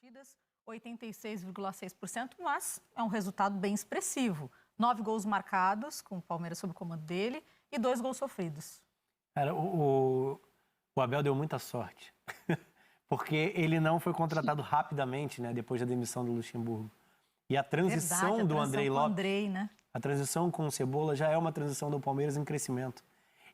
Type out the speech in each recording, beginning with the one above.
partidas, 86,6%, mas é um resultado bem expressivo. 9 gols marcados, com o Palmeiras sob o comando dele, e 2 gols sofridos. Cara, o Abel deu muita sorte, porque ele não foi contratado rapidamente, né, depois da demissão do Luxemburgo. E a transição do Andrei Lopes, né? a transição com o Cebola já é uma transição do Palmeiras em crescimento.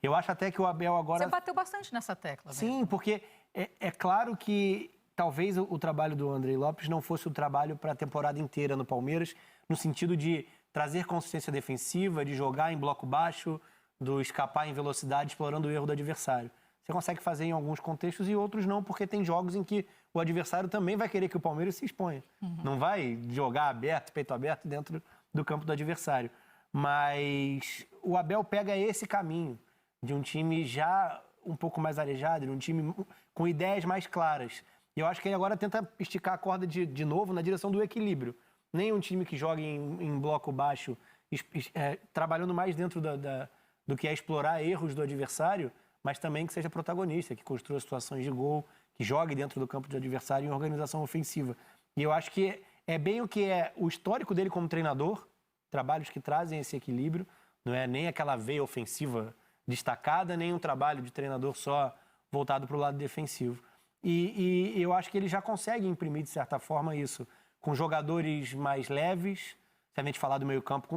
Eu acho até que o Abel agora... Você bateu bastante nessa tecla. Sim, mesmo. porque é claro que talvez o trabalho do Andrei Lopes não fosse o trabalho para a temporada inteira no Palmeiras, no sentido de trazer consistência defensiva, de jogar em bloco baixo, do escapar em velocidade, explorando o erro do adversário. Você consegue fazer em alguns contextos e outros não, porque tem jogos em que o adversário também vai querer que o Palmeiras se exponha. Não vai jogar aberto, peito aberto, dentro do campo do adversário. Mas o Abel pega esse caminho de um time já um pouco mais arejado, de um time com ideias mais claras. E eu acho que ele agora tenta esticar a corda de novo na direção do equilíbrio. Nem um time que joga em bloco baixo, trabalhando mais dentro do que é explorar erros do adversário, mas também que seja protagonista, que construa situações de gol, que jogue dentro do campo do adversário em organização ofensiva. E eu acho que é bem o que é o histórico dele como treinador, trabalhos que trazem esse equilíbrio, não é nem aquela veia ofensiva destacada, nem um trabalho de treinador só voltado para o lado defensivo. E eu acho que ele já consegue imprimir, de certa forma, isso, com jogadores mais leves, se a gente falar do meio-campo,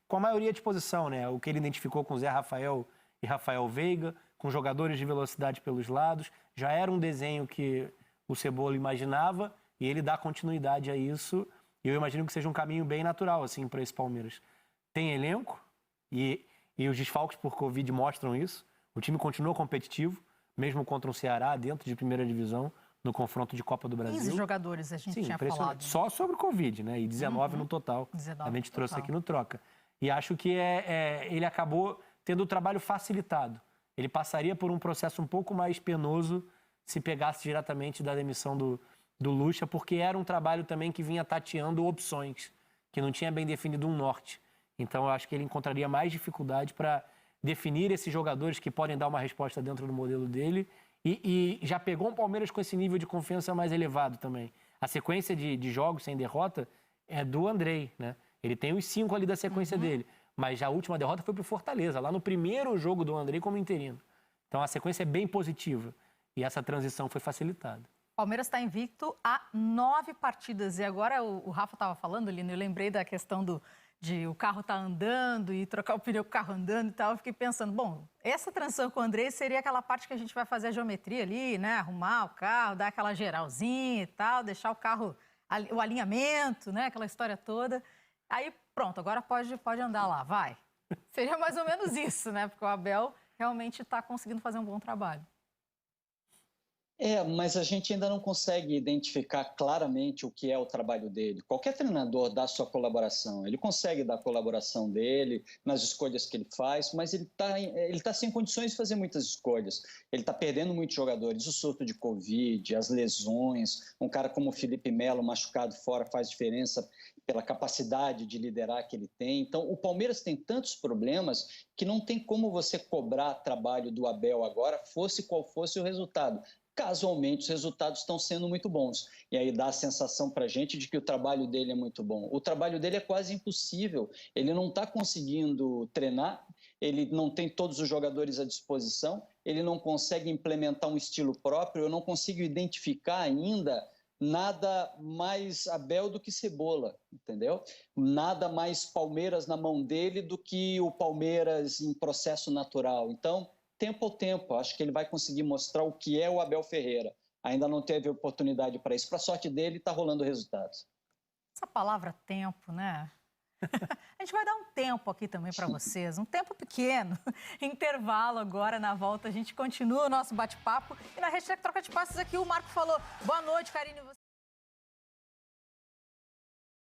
com a maioria à disposição, né? O que ele identificou com Zé Rafael e Rafael Veiga, com jogadores de velocidade pelos lados, já era um desenho que o Cebola imaginava e ele dá continuidade a isso. E eu imagino que seja um caminho bem natural assim para esse Palmeiras. Tem elenco e os desfalques por Covid mostram isso. O time continua competitivo, mesmo contra um Ceará dentro de primeira divisão, no confronto de Copa do Brasil. 15 jogadores a gente tinha falado. Só sobre o Covid, né? E 19 no total. 19 a gente trouxe total. aqui no Troca. E acho que ele acabou tendo o trabalho facilitado. Ele passaria por um processo um pouco mais penoso se pegasse diretamente da demissão do Lucha, porque era um trabalho também que vinha tateando opções, que não tinha bem definido um norte. Então, eu acho que ele encontraria mais dificuldade para definir esses jogadores que podem dar uma resposta dentro do modelo dele e já pegou um Palmeiras com esse nível de confiança mais elevado também. A sequência de jogos sem derrota é do Andrei, né? Ele tem os 5 ali da sequência dele, mas a última derrota foi para o Fortaleza, lá no primeiro jogo do Andrei como interino. Então, a sequência é bem positiva e essa transição foi facilitada. Palmeiras está invicto há 9 partidas. E agora o Rafa estava falando, Lino, eu lembrei da questão de o carro tá andando e trocar o pneu com o carro andando e tal. Eu fiquei pensando, bom, essa transição com o Andrei seria aquela parte que a gente vai fazer a geometria ali, né? Arrumar o carro, dar aquela geralzinha e tal, deixar o carro, o alinhamento, né? Aquela história toda. Aí pronto, agora pode andar lá, vai. Seria mais ou menos isso, né? Porque o Abel realmente está conseguindo fazer um bom trabalho. Mas a gente ainda não consegue identificar claramente o que é o trabalho dele. Qualquer treinador dá sua colaboração, ele consegue dar a colaboração dele nas escolhas que ele faz, mas ele tá sem condições de fazer muitas escolhas. Ele está perdendo muitos jogadores, o surto de Covid, as lesões, um cara como o Felipe Melo machucado fora faz diferença pela capacidade de liderar que ele tem. Então, o Palmeiras tem tantos problemas que não tem como você cobrar trabalho do Abel agora, fosse qual fosse o resultado. Casualmente, os resultados estão sendo muito bons. E aí dá a sensação para a gente de que o trabalho dele é muito bom. O trabalho dele é quase impossível. Ele não está conseguindo treinar, ele não tem todos os jogadores à disposição, ele não consegue implementar um estilo próprio, eu não consigo identificar ainda nada mais Abel do que Cebola, entendeu? Nada mais Palmeiras na mão dele do que o Palmeiras em processo natural. Então, tempo ao tempo, acho que ele vai conseguir mostrar o que é o Abel Ferreira. Ainda não teve oportunidade para isso. Para a sorte dele, está rolando resultados. Essa palavra tempo, né? A gente vai dar um tempo aqui também para vocês, um tempo pequeno. Intervalo agora, na volta a gente continua o nosso bate-papo. E na hashtag Troca de Passes aqui o Marco falou, boa noite, Karine.